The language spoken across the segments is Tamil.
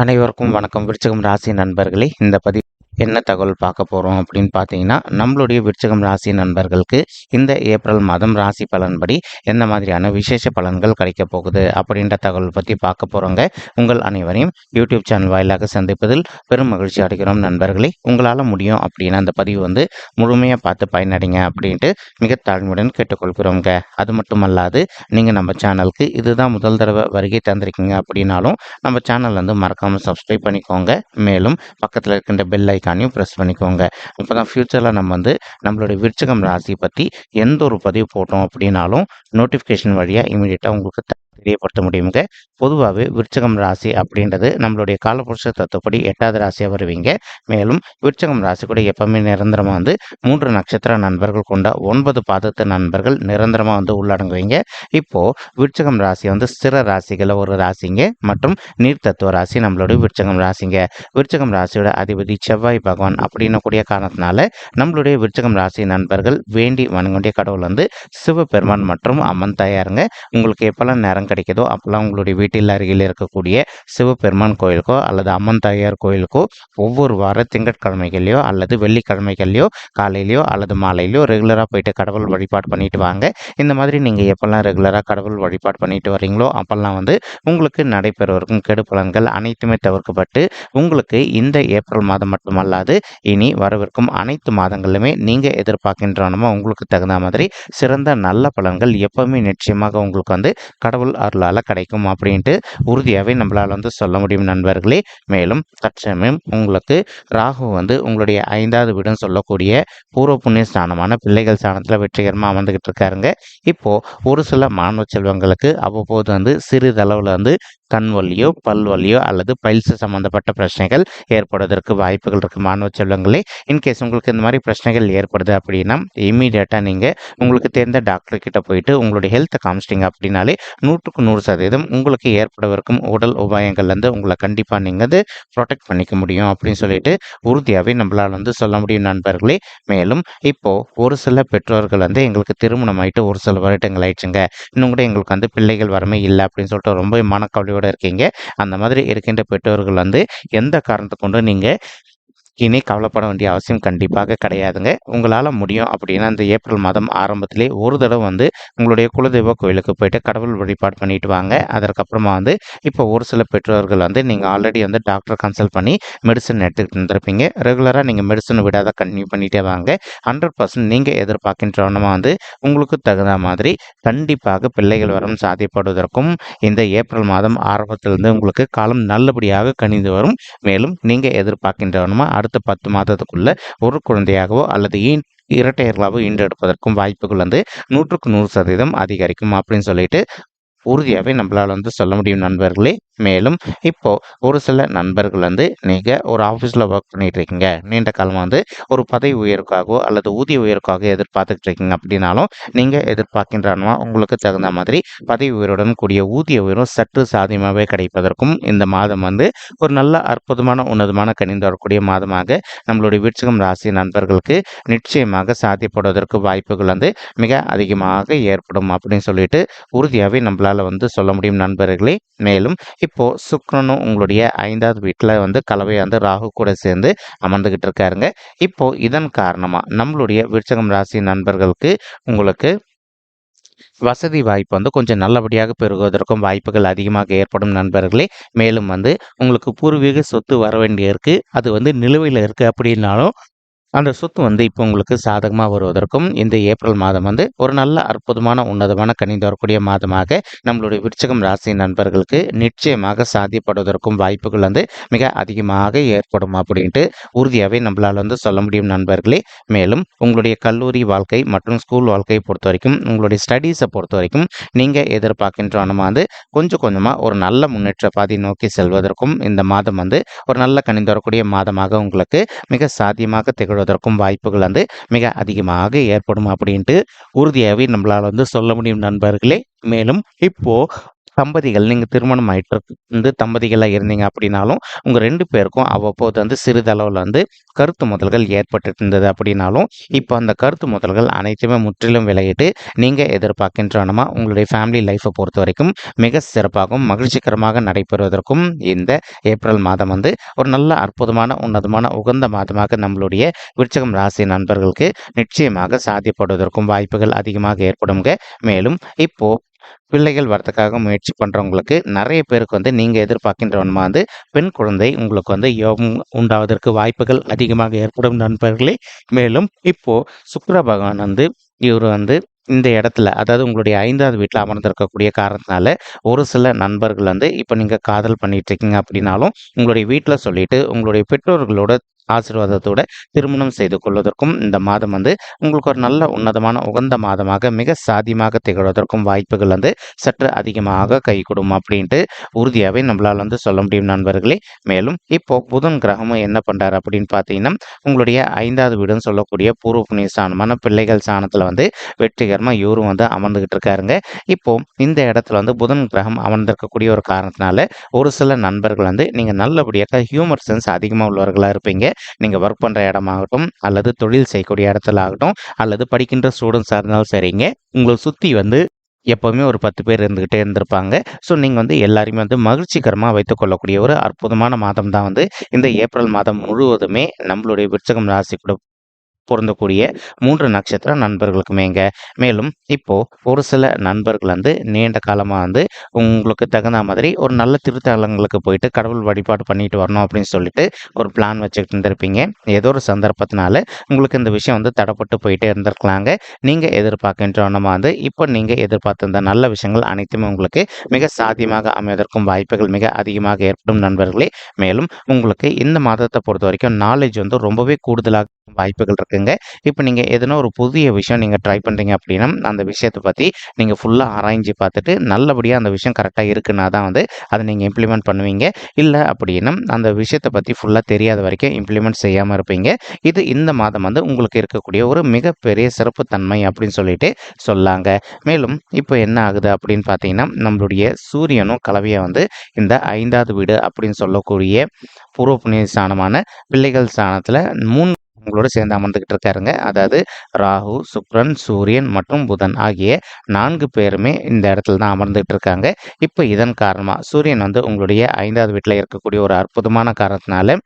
அனைவருக்கும் வணக்கம். விருச்சிகம் ராசி நண்பர்களே, இந்த பதிவு என்ன தகவல் பார்க்க போகிறோம் அப்படின்னு பார்த்தீங்கன்னா, நம்மளுடைய விருச்சிகம் ராசி நண்பர்களுக்கு இந்த ஏப்ரல் மாதம் ராசி பலன்படி என்ன மாதிரியான விசேஷ பலன்கள் கிடைக்க போகுது அப்படின்ற தகவல் பற்றி பார்க்க போகிறோங்க. உங்கள் அனைவரையும் யூடியூப் சேனல் வாயிலாக சந்திப்பதில் பெரும் மகிழ்ச்சி அடைகிறோம் நண்பர்களே. உங்களால் முடியும் அப்படின்னா அந்த பதிவு முழுமையாக பார்த்து பயனடைங்க அப்படின்ட்டு மிக தாழ்மையுடன் கேட்டுக்கொள்கிறோங்க. அது மட்டுமல்லாது நீங்கள் நம்ம சேனலுக்கு இதுதான் முதல் தடவை வருகை தந்திருக்கீங்க அப்படின்னாலும் நம்ம சேனல் மறக்காமல் சப்ஸ்கிரைப் பண்ணிக்கோங்க. மேலும் பக்கத்தில் இருக்கின்ற பெல் ஐக்கானையும் ப்ரெஸ் பண்ணிக்கோங்க. அப்போ தான் ஃப்யூச்சரில் நம்மளுடைய விருச்சிகம் ராசி பற்றி எந்த ஒரு பதிவு போட்டோம் அப்படின்னாலும் நோட்டிஃபிகேஷன் வழியாக இமீடியட்டாக உங்களுக்கு தெரியப்படுத்த முடியுங்க. பொதுவாகவே விருச்சிகம் ராசி அப்படின்றது நம்மளுடைய காலபுருஷ தத்துவப்படி 8வது ராசியாக வருவீங்க. மேலும் விருச்சிகம் ராசி கூட எப்பவுமே நிரந்தரமாக 3 நட்சத்திர நண்பர்கள் கொண்ட 9 பாதத்து நண்பர்கள் நிரந்தரமாக உள்ளடங்குவீங்க. இப்போ விருச்சிகம் ராசி ஸ்திர ராசிகளை ஒரு ராசிங்க மற்றும் நீர் தத்துவ ராசி நம்மளுடைய விருச்சிகம் ராசிங்க. விருச்சிகம் ராசியோட அதிபதி செவ்வாய் பகவான் அப்படின்னக்கூடிய காரணத்தினால நம்மளுடைய விருச்சிகம் ராசி நண்பர்கள் வேண்டி வணங்கக்கூடிய கடவுள் சிவபெருமான் மற்றும் அம்மன் தாயாருங்க. உங்களுக்கு எப்பெல்லாம் நேரம் கிடைக்குதோ அப்பெல்லாம் உங்களுடைய வீட்டில் அருகில் இருக்கக்கூடிய சிவபெருமான் கோயிலுக்கோ அல்லது அம்மன் தாயார் கோயிலுக்கோ ஒவ்வொரு வார திங்கட்கிழமைகளையோ அல்லது வெள்ளிக்கிழமைகளையோ காலையிலையோ அல்லது மாலையிலையோ ரெகுலராக போயிட்டு கடவுள் வழிபாடு பண்ணிட்டு வாங்க. இந்த மாதிரி நீங்கள் எப்பெல்லாம் ரெகுலராக கடவுள் வழிபாடு பண்ணிட்டு வரீங்களோ அப்பெல்லாம் உங்களுக்கு நடைபெறுவதற்கும் கெடு பலன்கள் அனைத்துமே தவிர்க்கப்பட்டு உங்களுக்கு இந்த ஏப்ரல் மாதம் மட்டுமல்லாது இனி வரவிருக்கும் அனைத்து மாதங்களிலுமே நீங்கள் எதிர்பார்க்கின்றனமோ உங்களுக்கு தகுந்த மாதிரி சிறந்த நல்ல பலன்கள் எப்பவுமே நிச்சயமாக உங்களுக்கு கடவுள் அருளால் கிடைக்கும் அப்படின்ட்டு உறுதியாகவே நம்மளால் சொல்ல முடியும் நண்பர்களே. மேலும் தற்சமயம் உங்களுக்கு ராகு உங்களுடைய 5வது வீடுன்னு சொல்லக்கூடிய பூர்வ புண்ணிய ஸ்தானமான பிள்ளைகள் ஸ்தானத்தில் வெற்றிகரமாக அமர்ந்துகிட்டு இருக்காருங்க. இப்போ ஒரு சில மாணவ செல்வங்களுக்கு அவ்வப்போது சிறிதளவில் கண் வலியோ பல் வலியோ அல்லது பைல்ஸ் சம்பந்தப்பட்ட பிரச்சனைகள் ஏற்படுவதற்கு வாய்ப்புகள் இருக்கு மாணவ செல்வங்களே. இன்கேஸ் உங்களுக்கு இந்த மாதிரி பிரச்சனைகள் ஏற்படுது அப்படின்னா இம்மீடியட்டாக நீங்கள் உங்களுக்கு தெரிந்த டாக்டர் கிட்ட போயிட்டு உங்களுடைய ஹெல்த்தை காமிச்சிட்டிங்க அப்படின்னாலே 100க்கு 100% உங்களுக்கு ஏற்படவிருக்கும் உடல் உபாயங்கள் உங்களை கண்டிப்பாக நீங்கள் ப்ரொடெக்ட் பண்ணிக்க முடியும் அப்படின்னு சொல்லிட்டு உறுதியாகவே நம்மளால் சொல்ல முடியும் நண்பர்களே. மேலும் இப்போ ஒரு சில பெற்றோர்கள் எங்களுக்கு திருமணம் ஆயிட்டு ஒரு சில வருடங்கள் ஆயிடுச்சுங்க, இன்னும் கூட எங்களுக்கு பிள்ளைகள் வரமே இல்லை அப்படின்னு சொல்லிட்டு ரொம்ப மனக்கவலையோட இருக்கீங்க. அந்த மாதிரி இருக்கின்ற பெற்றோர்கள் எந்த காரணத்தை கொண்டு நீங்க இனி கவலைப்பட வேண்டிய அவசியம் கண்டிப்பாக கிடையாதுங்க. உங்களால் முடியும் அப்படின்னா இந்த ஏப்ரல் மாதம் ஆரம்பத்திலே ஒரு தடவை உங்களுடைய குலதெய்வ கோயிலுக்கு போயிட்டு கடவுள் வழிபாடு பண்ணிட்டு வாங்க. அதற்கப்புறமா இப்போ ஒரு சில பெற்றோர்கள் நீங்கள் ஆல்ரெடி டாக்டர் கன்சல்ட் பண்ணி மெடிசன் எடுத்துக்கிட்டு இருந்திருப்பீங்க. ரெகுலராக நீங்கள் மெடிசன் விடாத கண்டினியூ பண்ணிட்டே வாங்க. 100% நீங்கள் எதிர்பார்க்கின்றவனமாக உங்களுக்கு தகுந்த மாதிரி கண்டிப்பாக பிள்ளைகள் வரம் சாத்தியப்படுவதற்கும் இந்த ஏப்ரல் மாதம் ஆரம்பத்திலிருந்து உங்களுக்கு காலம் நல்லபடியாக கணிந்து வரும். மேலும் நீங்கள் எதிர்பார்க்கின்றவனமா அடுத்த 10 மாதத்துக்குள்ள ஒரு குழந்தையாகவோ அல்லது இரட்டையர்களாகவோ ஈண்டெடுப்பதற்கும் வாய்ப்புகள் 100க்கு 100% அதிகரிக்கும் அப்படின்னு சொல்லிட்டு உறுதியாகவே நம்மளால் சொல்ல முடியும் நண்பர்களே. மேலும் இப்போ ஒரு சில நண்பர்கள் நீங்கள் ஒரு ஆஃபீஸில் ஒர்க் பண்ணிட்டு இருக்கீங்க, நீண்ட காலமாக ஒரு பதவி உயர்வுக்காகவோ அல்லது ஊதிய உயர்வுக்காக எதிர்பார்த்துக்கிட்டு இருக்கீங்க அப்படின்னாலும் நீங்கள் எதிர்பார்க்கின்றனவா உங்களுக்கு தகுந்த மாதிரி பதவி உயர்வுடன் கூடிய ஊதிய உயர்வு சற்று சாத்தியமாகவே கிடைப்பதற்கும் இந்த மாதம் ஒரு நல்ல அற்புதமான உன்னதமான கணிந்து வரக்கூடிய மாதமாக நம்மளுடைய விருச்சிகம் ராசி நண்பர்களுக்கு நிச்சயமாக சாத்தியப்படுவதற்கு வாய்ப்புகள் மிக அதிகமாக ஏற்படும் அப்படின்னு சொல்லிட்டு உறுதியாகவே நம்மளால் சொல்ல முடியும் நண்பர்களே. மேலும் இப்போ சுக்கிரனும் உங்களுடைய 5வது வீட்டில் கலவை ராகு கூட சேர்ந்து அமர்ந்துகிட்டு இருக்காருங்க. இப்போ இதன் காரணமா நம்மளுடைய விருச்சிகம் ராசி நண்பர்களுக்கு உங்களுக்கு வசதி வாய்ப்பு கொஞ்சம் நல்லபடியாக பெருகுவதற்கும் வாய்ப்புகள் அதிகமாக ஏற்படும் நண்பர்களே. மேலும் உங்களுக்கு பூர்வீக சொத்து வர வேண்டிய இருக்கு, அது நிலுவையில் இருக்கு அப்படின்னாலும் அந்த சொத்து இப்போ உங்களுக்கு சாதகமாக வருவதற்கும் இந்த ஏப்ரல் மாதம் ஒரு நல்ல அற்புதமான உன்னதமான கணிந்து வரக்கூடிய மாதமாக நம்மளுடைய விருச்சிகம் ராசி நண்பர்களுக்கு நிச்சயமாக சாத்தியப்படுவதற்கும் வாய்ப்புகள் மிக அதிகமாக ஏற்படும் அப்படின்ட்டு உறுதியாகவே நம்மளால் சொல்ல முடியும் நண்பர்களே. மேலும் உங்களுடைய கல்லூரி வாழ்க்கை மற்றும் ஸ்கூல் வாழ்க்கையை பொறுத்த வரைக்கும் உங்களுடைய ஸ்டடீஸை பொறுத்த வரைக்கும் நீங்கள் எதிர்பார்க்கின்றனமா கொஞ்சம் கொஞ்சமாக ஒரு நல்ல முன்னேற்ற பாதை நோக்கி செல்வதற்கும் இந்த மாதம் ஒரு நல்ல கணிந்து வரக்கூடிய மாதமாக உங்களுக்கு மிக சாத்தியமாக திகழ்வதற்கும் வாய்ப்புகள் மிக அதிகமாக ஏற்படும் அப்படின்ட்டு உறுதியாகவே நம்மளால் சொல்ல முடியும் நண்பர்களே. மேலும் இப்போ தம்பதிகள் நீங்க திருமணம் ஆயிட்டு தம்பதிகளா இருந்தீங்க அப்படின்னாலும், உங்க 2 பேருக்கும் அவ்வப்போது சிறிதளவுல கருத்து மோதல்கள் ஏற்பட்டுட்டு இருந்தது அப்படின்னாலும், இப்ப அந்த கருத்து மோதல்கள் அனைத்துமே முற்றிலும் விலகிட்டு, நீங்க எதிர்பார்க்கின்றனமா உங்களுடைய ஃபேமிலி லைஃப்ப பொறுத்தவரைக்கும் மிக சிறப்பாகவும், மகிழ்ச்சிகரமாக நடைபெறுவதற்கும் இந்த ஏப்ரல் மாதம் ஒரு நல்ல அற்புதமான, உன்னதமான, உகந்த மாதமாக நம்மளுடைய விருச்சிகம் ராசி நண்பர்களுக்கு நிச்சயமாக சாத்தியப்படுவதற்கும் வாய்ப்புகள் அதிகமாக ஏற்படும்ங்க. மேலும் இப்போ பிள்ளைகள் வரதுக்காக முயற்சி பண்றவங்களுக்கு நெறைய பேருக்கு நீங்க எதிர்பார்க்கின்றவன்மா பெண் குழந்தை உங்களுக்கு யோகம் உண்டாவதற்கு வாய்ப்புகள் அதிகமாக ஏற்படும் நண்பர்களே. மேலும் இப்போ சுக்கிர பகவான் இவரு இந்த இடத்துல அதாவது உங்களுடைய 5வது வீட்ல அமர்ந்திருக்கக்கூடிய காரணத்தினால, ஒரு சில நண்பர்கள் இப்ப நீங்க காதல் பண்ணிட்டு இருக்கீங்க அப்படின்னாலும், உங்களுடைய வீட்ல சொல்லிட்டு உங்களுடைய பெற்றோர்களோட ஆசீர்வாதத்தோட திருமணம் செய்து கொள்வதற்கும் இந்த மாதம் உங்களுக்கு ஒரு நல்ல உன்னதமான உகந்த மாதமாக மிக சாதியமாக திகழ்வதற்கும் வாய்ப்புகள் சற்று அதிகமாக கைகூடும் அப்படின்ட்டு உறுதியாகவே நம்மளால் சொல்ல முடியும் நண்பர்களே. மேலும் இப்போ புதன் கிரகமும் என்ன பண்றாரு அப்படின்னு பார்த்தீங்கன்னா, உங்களுடைய 5வது வீடுன்னு சொல்லக்கூடிய பூர்வ புண்ணிய ஸ்தானமான பிள்ளைகள் ஸ்தானத்துல வெற்றிகரமா இவரும் அமர்ந்துகிட்டு இருக்காருங்க. இப்போ இந்த இடத்துல புதன் கிரகம் அமர்ந்திருக்கக்கூடிய ஒரு காரணத்தினால ஒரு சில நண்பர்கள் நீங்க நல்லபடியாக ஹியூமர் சென்ஸ் அதிகமாக உள்ளவர்களா இருப்பீங்க. நீங்க ஒர்க் பண்ற இடமாகட்டும், அல்லது தொழில் செய்யக்கூடிய இடத்துல ஆகட்டும், அல்லது படிக்கின்ற ஸ்டூடெண்ட்ஸா இருந்தாலும் சரிங்க. உங்களை சுத்தி எப்பவுமே ஒரு 10 பேர் இருந்துகிட்டே இருந்திருப்பாங்க. ஸோ நீங்க எல்லாரையுமே மகிழ்ச்சிகரமா வைத்துக் கொள்ளக்கூடிய ஒரு அற்புதமான மாதம் தான் இந்த ஏப்ரல் மாதம் முழுவதுமே நம்மளுடைய விருச்சிகம் ராசி கூட பொருந்தக்கூடிய 3 நட்சத்திர நண்பர்களுக்குமேங்க. மேலும் இப்போ ஒரு சில நண்பர்கள் நீண்ட காலமா உங்களுக்கு தகுந்த மாதிரி ஒரு நல்ல திருத்தலங்களுக்கு போயிட்டு கடவுள் வழிபாடு பண்ணிட்டு வரணும் அப்படின்னு சொல்லிட்டு ஒரு பிளான் வச்சுக்கிட்டு இருந்திருப்பீங்க. ஏதோ ஒரு சந்தர்ப்பத்தினால உங்களுக்கு இந்த விஷயம் தடப்பட்டு போயிட்டே இருந்திருக்கலாங்க. நீங்க எதிர்பார்க்கின்றவனமா இப்போ நீங்க எதிர்பார்த்த இந்த நல்ல விஷயங்கள் அனைத்துமே உங்களுக்கு மிக சாத்தியமாக அமைவதற்கும் வாய்ப்புகள் மிக அதிகமாக ஏற்படும் நண்பர்களே. மேலும் உங்களுக்கு இந்த மாதத்தை பொறுத்த வரைக்கும் நாலேஜ் ரொம்பவே கூடுதலாக வாய்ப்புகள் இருக்குங்க. இப்போ நீங்க எதனா ஒரு புதிய விஷயம் நீங்க ட்ரை பண்றீங்க அப்படின்னா, அந்த விஷயத்த பத்தி நீங்க ஃபுல்லா ஆராய்ஞ்சு பார்த்துட்டு, நல்லபடியா அந்த விஷயம் கரெக்ட்டா இருக்குன்னா தான் அத நீங்க இம்ப்ளிமெண்ட் பண்ணுவீங்க. இல்ல அப்படின்னா, அந்த விஷயத்த பத்தி ஃபுல்லா தெரியாத வரைக்கும் இம்ப்ளிமெண்ட் செய்யாம இருப்பீங்க. இது இந்த மாதம் உங்களுக்கு இருக்கக்கூடிய ஒரு மிகப்பெரிய சிறப்பு தன்மை அப்படின்னு சொல்லிட்டு சொல்லாங்க. மேலும் இப்போ என்ன ஆகுது அப்படின்னு பார்த்தீங்கன்னா, நம்மளுடைய சூரியனும் கலவையா இந்த 5வது வீடு அப்படின்னு சொல்லக்கூடிய பூர்வ புண்ணிய ஸ்தானமான பிள்ளைகள் ஸ்தானத்துல 3 உங்களோட சேர்ந்து அமர்ந்துகிட்டு இருக்காருங்க. அதாவது ராகு, சுக்கிரன், சூரியன் மற்றும் புதன் ஆகிய 4 பேருமே இந்த இடத்துல தான் அமர்ந்துகிட்டு இருக்காங்க. இப்போ இதன் காரணமா சூரியன் உங்களுடைய 5வது வீட்ல இருக்கக்கூடிய ஒரு அற்புதமான காரணத்தினால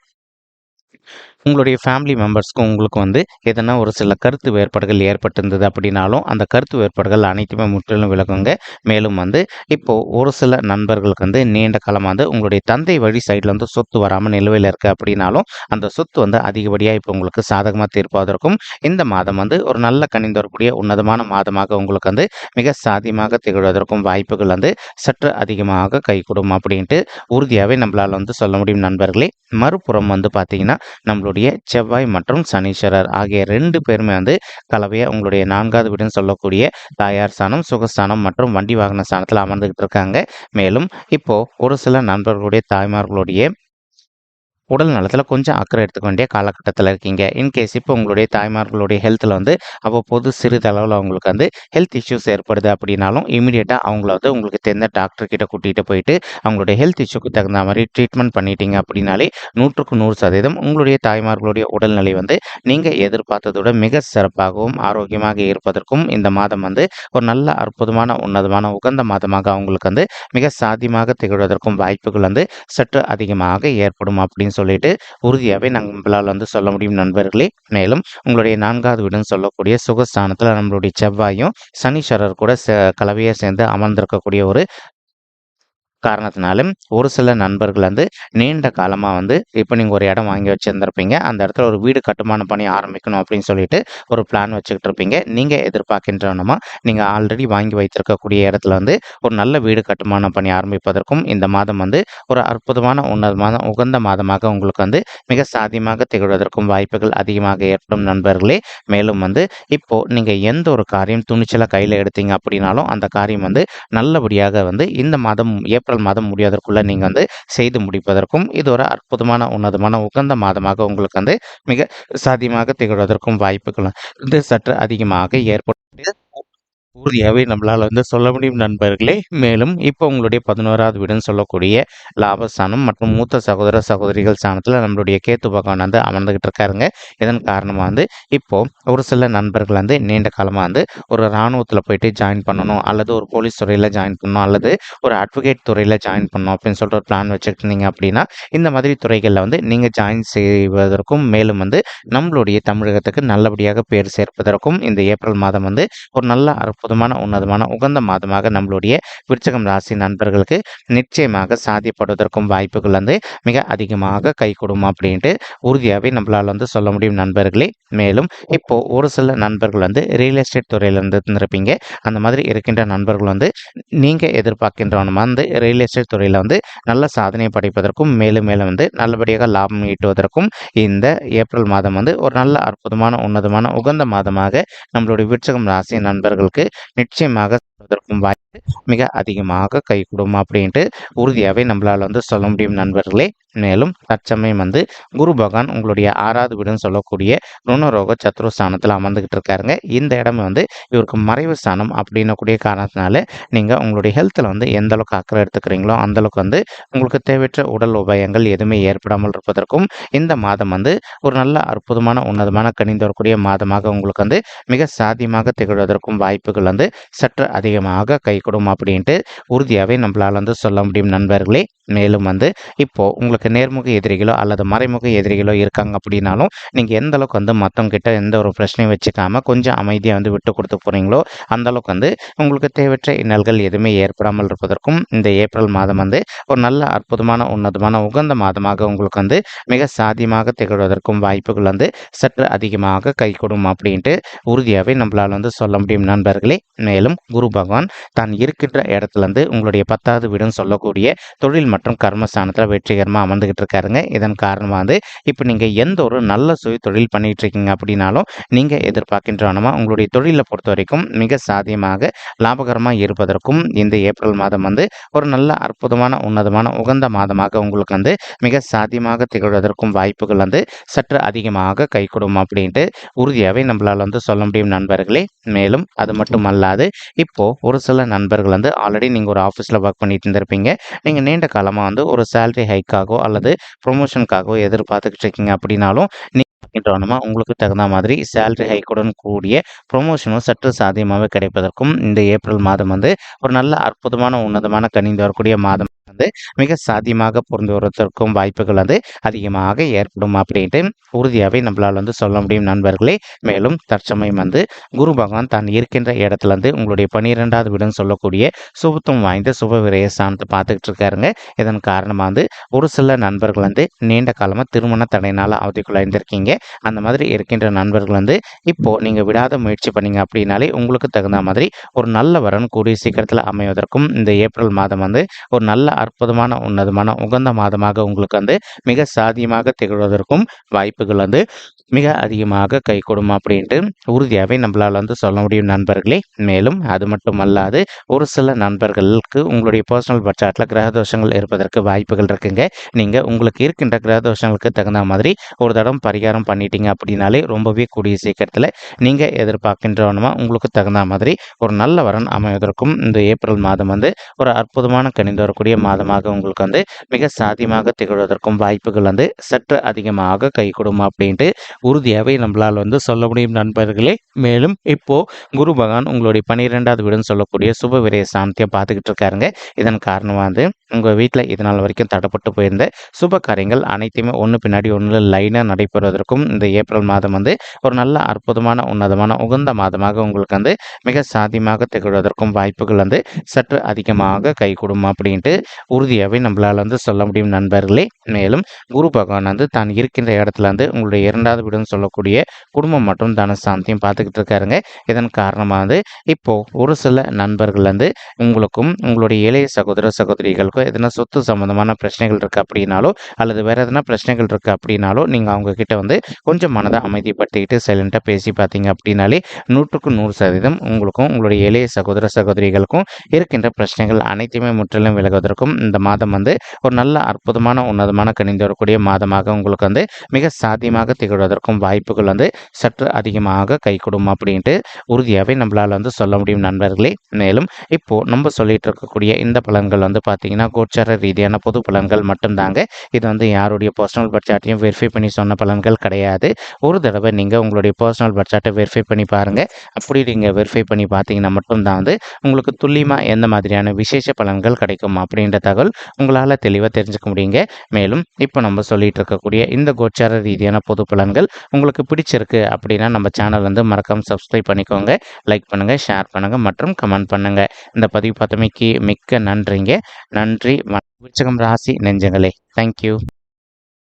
உங்களுடைய ஃபேமிலி மெம்பர்ஸ்க்கும் உங்களுக்கும் எதனா ஒரு சில கருத்து வேறுபாடுகள் ஏற்பட்டிருந்தது அப்படின்னாலும், அந்த கருத்து வேறுபாடுகள் அனைத்துமே முற்றிலும் விலகுங்க. மேலும் இப்போ ஒரு சில நண்பர்களுக்கு நீண்ட காலமா உங்களுடைய தந்தை வழி சைட்ல சொத்து வராம நிலுவையில இருக்கு அப்படின்னாலும், அந்த சொத்து அதிகப்படியா இப்போ உங்களுக்கு சாதகமா தீர்ப்பதற்கும் இந்த மாதம் ஒரு நல்ல கனிந்து வரக்கூடிய உன்னதமான மாதமாக உங்களுக்கு மிக சாத்தியமாக திகழ்வதற்கும் வாய்ப்புகள் சற்று அதிகமாக கைகூடும் அப்படின்ட்டு உறுதியாவே நம்மளால சொல்ல முடியும் நண்பர்களே. மறுபுறம் பார்த்தீங்கன்னா, நம்மளுடைய செவ்வாய் மற்றும் சனீஸ்வரர் ஆகிய 2 பேருமே கலவையா உங்களுடைய 4வது வீடுன்னு சொல்லக்கூடிய தாயார் ஸ்தானம், சுகஸ்தானம் மற்றும் வண்டி வாகன ஸ்தானத்துல அமர்ந்துகிட்டு இருக்காங்க. மேலும் இப்போ ஒரு சில நண்பர்களுடைய தாய்மார்களுடைய உடல் நலத்துல கொஞ்சம் அக்கறை எடுத்துக்க வேண்டிய காலகட்டத்துல இருக்கீங்க. இன்கேஸ் இப்போ உங்களுடைய தாய்மார்களுடைய ஹெல்த்ல அவ்வப்போது சிறிதளவுல அவங்களுக்கு ஹெல்த் இஷ்யூஸ் ஏற்படுது அப்படின்னாலும், இமிடியேட்டா அவங்கள உங்களுக்கு தெரிந்த டாக்டர் கிட்ட கூட்டிட்டு போயிட்டு அவங்களுடைய ஹெல்த் இஷ்யூக்கு தகுந்த மாதிரி ட்ரீட்மெண்ட் பண்ணிட்டீங்க அப்படின்னாலே 100க்கு 100% உங்களுடைய தாய்மார்களுடைய உடல்நிலை நீங்க எதிர்பார்த்ததோட மிக சிறப்பாகவும் ஆரோக்கியமாக இருப்பதற்கும் இந்த மாதம் ஒரு நல்ல அற்புதமான உன்னதமான உகந்த மாதமாக அவங்களுக்கு மிக சாத்தியமாக திகழ்வதற்கும் வாய்ப்புகள் சற்று அதிகமாக ஏற்படும் அப்படின்னு சொல்லிட்டு உறுதியாவே நம்மளால சொல்ல முடியும் நண்பர்களே. மேலும் உங்களுடைய 4வது வீடுன்னு சொல்லக்கூடிய சுகஸ்தானத்துல நம்மளுடைய செவ்வாயும் சனீஸ்வரர் கூட கலவையா சேர்ந்து அமர்ந்திருக்கக்கூடிய ஒரு காரணத்தினாலும் ஒரு சில நண்பர்கள் நீண்ட காலமா இப்போ நீங்க ஒரு இடம் வாங்கி வச்சிருந்திருப்பீங்க. அந்த இடத்துல ஒரு வீடு கட்டுமான பணி ஆரம்பிக்கணும் அப்படின்னு சொல்லிட்டு ஒரு பிளான் வச்சுக்கிட்டு இருப்பீங்க. நீங்க எதிர்பார்க்கின்றனமா நீங்க ஆல்ரெடி வாங்கி வைத்திருக்கக்கூடிய இடத்துல ஒரு நல்ல வீடு கட்டுமான பணி ஆரம்பிப்பதற்கும் இந்த மாதம் ஒரு அற்புதமான உன்னதமான உகந்த மாதமாக உங்களுக்கு மிக சாத்தியமாக திகழ்வதற்கும் வாய்ப்புகள் அதிகமாக ஏற்படும் நண்பர்களே. மேலும் இப்போ நீங்க எந்த ஒரு காரியம் துணிச்சலா கையில எடுத்தீங்க அப்படின்னாலும் அந்த காரியம் நல்லபடியாக இந்த மாதம் ஏப்ரல் மாதம் முடியாதற்குள்ள நீங்க செய்து முடிப்பதற்கும் இது ஒரு அற்புதமான உன்னதமான உகந்த மாதமாக உங்களுக்கு மிக சாத்தியமாக திகழ்வதற்கும் வாய்ப்புகள் சற்று அதிகமாக ஏற்படும். உறுதியாவே நம்மளால சொல்ல முடியும் நண்பர்களே. மேலும் இப்போ உங்களுடைய 11வது வீடுன்னு சொல்லக்கூடிய லாபஸ்தானம் மற்றும் மூத்த சகோதர, சகோதரிகள் ஸ்தானத்துல நம்மளுடைய கேத்து பகவான் அமர்ந்துகிட்டு இருக்காருங்க. இதன் காரணமா இப்போ ஒரு சில நண்பர்கள் நீண்ட காலமா ஒரு இராணுவத்துல போயிட்டு ஜாயின் பண்ணணும், அல்லது ஒரு போலீஸ் துறையில ஜாயின் பண்ணணும், அல்லது ஒரு அட்வொகேட் துறையில ஜாயின் பண்ணணும் அப்படின்னு சொல்லிட்டு ஒரு பிளான் வச்சுட்டு இருந்தீங்க அப்படின்னா, இந்த மாதிரி துறைகள்ல நீங்க ஜாயின் செய்வதற்கும், மேலும் நம்மளுடைய தமிழகத்துக்கு நல்லபடியாக பேர் சேர்ப்பதற்கும் இந்த ஏப்ரல் மாதம் ஒரு நல்ல அற்புதமான உன்னதமான உகந்த மாதமாக நம்மளுடைய விருச்சிகம் ராசி நண்பர்களுக்கு நிச்சயமாக சாத்தியப்படுவதற்கும் வாய்ப்புகள் மிக அதிகமாக கைகூடும் அப்படின்ட்டு உறுதியாகவே நம்மளால் சொல்ல முடியும் நண்பர்களே. மேலும் இப்போ ஒரு சில நண்பர்கள் ரியல் எஸ்டேட் துறையில இருந்திருப்பீங்க. அந்த மாதிரி இருக்கின்ற நண்பர்கள் நீங்க எதிர்பார்க்கின்றவன ரியல் எஸ்டேட் துறையில நல்ல சாதனை படைப்பதற்கும், மேலும் மேலும் நல்லபடியாக லாபம் ஈட்டுவதற்கும் இந்த ஏப்ரல் மாதம் ஒரு நல்ல அற்புதமான உன்னதமான உகந்த மாதமாக நம்மளுடைய விருச்சிகம் ராசி நண்பர்களுக்கு நிச்சயமாக அதற்கும் வாய்ப்பு மிக அதிகமாக கைகூடும் அப்படின்ட்டு உறுதியாகவே நம்மளால் சொல்ல முடியும் நண்பர்களே. மேலும் தற்சமயம் குரு பகவான் உங்களுடைய 6வது வீடுன்னு சொல்லக்கூடிய ருணரோக சத்ருஸ்தானத்தில் அமர்ந்துகிட்டு இருக்காருங்க. இந்த இடம் இவருக்கு மறைவு ஸ்தானம் அப்படின்னக்கூடிய காரணத்தினால நீங்கள் உங்களுடைய ஹெல்த்தில் எந்த அளவுக்கு அக்கறை எடுத்துக்கிறீங்களோ அந்த அளவுக்கு உங்களுக்கு தேவையற்ற உடல் உபாயங்கள் எதுவுமே ஏற்படாமல் இருப்பதற்கும் இந்த மாதம் ஒரு நல்ல அற்புதமான உன்னதமான கணிந்து வரக்கூடிய மாதமாக உங்களுக்கு மிக சாத்தியமாக திகழ்வதற்கும் வாய்ப்புகள் சற்று அதிகமாக கைகூடும் அப்படின்ட்டு உறுதியாகவே நம்மளால் சொல்ல முடியும் நண்பர்களே. மேலும் இப்போ உங்களுக்கு நேர்முக எதிரிகளோ அல்லது மறைமுக எதிரிகளோ இருக்காங்க அப்படின்னாலும் நீங்கள் எந்த அளவுக்கு மற்றவங்க கிட்ட எந்த ஒரு பிரச்சனையும் வச்சுக்காம கொஞ்சம் அமைதியாக விட்டு கொடுத்து போகிறீங்களோ அந்த அளவுக்கு உங்களுக்கு தேவையற்ற இன்னல்கள் எதுவுமே ஏற்படாமல் இருப்பதற்கும் இந்த ஏப்ரல் மாதம் ஒரு நல்ல அற்புதமான உன்னதமான உகந்த மாதமாக உங்களுக்கு மிக சாத்தியமாக திகழ்வதற்கும் வாய்ப்புகள் சற்று அதிகமாக கைகூடும் அப்படின்ட்டு உறுதியாகவே நம்மளால் சொல்ல முடியும் நண்பர்களே. மேலும் குரு பகவான் தான் இருக்கின்ற இடத்துல உங்களுடைய 10வது வீடுன்னு சொல்லக்கூடிய தொழில் மற்றும் கர்மஸ்தானத்தில் வெற்றிகரமாக அமர்ந்துகிட்டு இருக்காருங்க. இதன் காரணமாக இப்போ நீங்கள் எந்த ஒரு நல்ல சுய தொழில் பண்ணிட்டு இருக்கீங்க அப்படின்னாலும் நீங்கள் எதிர்பார்க்கின்றவனமா உங்களுடைய தொழிலை பொறுத்த வரைக்கும் மிக சாத்தியமாக லாபகரமாக இருப்பதற்கும் இந்த ஏப்ரல் மாதம் ஒரு நல்ல அற்புதமான உன்னதமான உகந்த மாதமாக உங்களுக்கு மிக சாத்தியமாக திகழ்வதற்கும் வாய்ப்புகள் சற்று அதிகமாக கைகூடும் அப்படின்ட்டு உறுதியாகவே நம்மளால் சொல்ல முடியும் நண்பர்களே. மேலும் அது மட்டும் அல்லாது இப்போ ஒரு சில நண்பர்கள் ஆல்ரெடி நீங்கள் ஒரு ஆஃபீஸில் ஒர்க் பண்ணிட்டு இருந்திருப்பீங்க. நீங்கள் நீண்ட காலமாக ஒரு சேலரி ஹைக்காகவோ அல்லது ப்ரொமோஷனுக்காகவோ எதிர்பார்த்துக்கிட்டு இருக்கீங்க அப்படின்னாலும் உங்களுக்கு தகுந்த மாதிரி சேலரி ஹைக்குடன் கூடிய ப்ரொமோஷனும் சற்று சாத்தியமாக கிடைப்பதற்கும் இந்த ஏப்ரல் மாதம் ஒரு நல்ல அற்புதமான உன்னதமான கணிந்து வரக்கூடிய மாதம் மிக சாத்தியமாக பொருந்து வருவதற்கும் வாய்ப்புகள் அதிகமாக ஏற்படும் அப்படின்ட்டு உறுதியாகவே நம்மளால் சொல்ல முடியும் நண்பர்களே. மேலும் தற்சமயம் குரு பகவான் தான் இருக்கின்ற இடத்துல உங்களுடைய 12வது வீடுன்னு சொல்லக்கூடிய சுபத்துவம் வாய்ந்த சுப விரய ஸ்தானத்தை பார்த்துக்கிட்டு இருக்காருங்க. இதன் காரணமாக ஒரு சில நண்பர்கள் நீண்ட காலமாக திருமண தடையினால் அவதிக்குள்ளாயிருந்திருக்கீங்க. அந்த மாதிரி இருக்கின்ற நண்பர்கள் இப்போ நீங்கள் விடாத முயற்சி பண்ணீங்க அப்படின்னாலே உங்களுக்கு தகுந்த மாதிரி ஒரு நல்ல வரன் கூடிய சீக்கிரத்தில் அமைவதற்கும் இந்த ஏப்ரல் மாதம் ஒரு நல்ல அற்புதமான உன்னதமான உகந்த மாதமாக உங்களுக்கு மிக சாத்தியமாக திகழ்வதற்கும் வாய்ப்புகள் மிக அதிகமாக கைகூடும் அப்படின்ட்டு உறுதியாகவே நம்மளால் சொல்ல முடியும் நண்பர்களே. மேலும் அது மட்டும் அல்லாது ஒரு சில நண்பர்களுக்கு உங்களுடைய பர்சனல் பட்ஜெட்டில் கிரகதோஷங்கள் இருப்பதற்கு வாய்ப்புகள் இருக்குங்க. நீங்கள் உங்களுக்கு இருக்கின்ற கிரகதோஷங்களுக்கு தகுந்த மாதிரி ஒரு தடம் பரிகாரம் பண்ணிட்டீங்க அப்படின்னாலே ரொம்பவே கூடிய சீக்கிரத்தில் நீங்கள் எதிர்பார்க்கின்றவனமா உங்களுக்கு தகுந்த மாதிரி ஒரு நல்ல வரன் அமைவதற்கும் இந்த ஏப்ரல் மாதம் ஒரு அற்புதமான கணிந்து வரக்கூடிய மாதமாக உங்களுக்கு மிக சாத்தியமாக திகழ்வதற்கும் வாய்ப்புகள் சற்று அதிகமாக கைகூடும் அப்படின்ட்டு உறுதியாகவே நம்மளால் சொல்ல முடியும் நண்பர்களே. மேலும் இப்போ குரு பகவான் உங்களுடைய 12வது வீடுன்னு சொல்லக்கூடிய சுப விரய சாந்தியை பார்த்துக்கிட்டு இருக்காருங்க. இதன் காரணமாக உங்கள் வீட்டில் இதனால் வரைக்கும் தடைப்பட்டு போயிருந்த சுப காரியங்கள் அனைத்தையுமே ஒன்று பின்னாடி ஒன்று லைனாக நடைபெறுவதற்கும் இந்த ஏப்ரல் மாதம் ஒரு நல்ல அற்புதமான உன்னதமான உகந்த மாதமாக உங்களுக்கு மிக சாத்தியமாக திகழ்வதற்கும் வாய்ப்புகள் சற்று அதிகமாக கைகூடும் அப்படின்ட்டு உறுதியாகவே நம்மளால் சொல்ல முடியும் நண்பர்களே. மேலும் குரு பகவான் தான் இருக்கின்ற இடத்துல உங்களுடைய 2வது வீடுன்னு சொல்லக்கூடிய குடும்பம் மற்றும் தனசாந்தியும் பார்த்துக்கிட்டு இருக்காருங்க. இதன் காரணமாக இப்போ ஒரு சில நண்பர்கள் உங்களுக்கும் உங்களுடைய இளைய சகோதர சகோதரிகளுக்கும் எதனா சொத்து சம்பந்தமான பிரச்சனைகள் இருக்குது அப்படின்னாலோ அல்லது வேறு எதனா பிரச்சனைகள் இருக்குது அப்படின்னாலோ நீங்கள் அவங்க கிட்ட கொஞ்சம் மனதை அமைதிப்படுத்திக்கிட்டு சைலண்ட்டாக பேசி பார்த்தீங்க அப்படின்னாலே 100க்கு 100% உங்களுக்கும் உங்களுடைய இளைய சகோதர சகோதரிகளுக்கும் இருக்கின்ற பிரச்சனைகள் அனைத்தையுமே முற்றிலும் விலகுவதற்கும் இருக்கும். இந்த மாதம் வந்து ஒரு நல்ல அற்புதமான உன்னதமான கணிந்து வரக்கூடிய மாதமாக உங்களுக்கு வந்து மிக சாத்தியமாக திகழ்வதற்கும் வாய்ப்புகள் வந்து சற்று அதிகமாக கைகூடும் அப்படின்ட்டு உறுதியாகவே நம்மளால் வந்து சொல்ல முடியும் நண்பர்களே. மேலும் இப்போ நம்ம சொல்லிட்டு இருக்கக்கூடிய இந்த பலன்கள் வந்து பார்த்தீங்கன்னா கோச்சார ரீதியான பொது பலன்கள் மட்டும்தாங்க. இது வந்து யாருடைய பர்சனல் பட்ஜெட்டையும் வெரிஃபை பண்ணி சொன்ன பலன்கள் கிடையாது. ஒரு தடவை நீங்கள் உங்களுடைய பர்சனல் பட்ஜெட்டை வெரிஃபை பண்ணி பாருங்கள். அப்படி நீங்கள் வெரிஃபை பண்ணி பார்த்தீங்கன்னா மட்டும்தான் வந்து உங்களுக்கு துல்லியமாக எந்த மாதிரியான விசேஷ பலன்கள் கிடைக்கும் அப்படின்ற தகவல் உங்களால் தெளிவாக தெரிஞ்சுக்க முடியுங்க. மேலும் இப்போ நம்ம சொல்லிட்டு இருக்கக்கூடிய இந்த கோச்சார ரீதியான பொது பலன்கள் உங்களுக்கு பிடிச்சிருக்கு அப்படின்னா நம்ம சேனல் வந்து மறக்காம சப்ஸ்கிரைப் பண்ணிக்கோங்க. லைக் பண்ணுங்கள், ஷேர் பண்ணுங்கள் மற்றும் கமெண்ட் பண்ணுங்கள். இந்த பதிவு பார்த்தமைக்கு மிக்க நன்றிங்க. நன்றி. விருச்சிகம் ராசி நெஞ்சங்களே. தேங்க்யூ.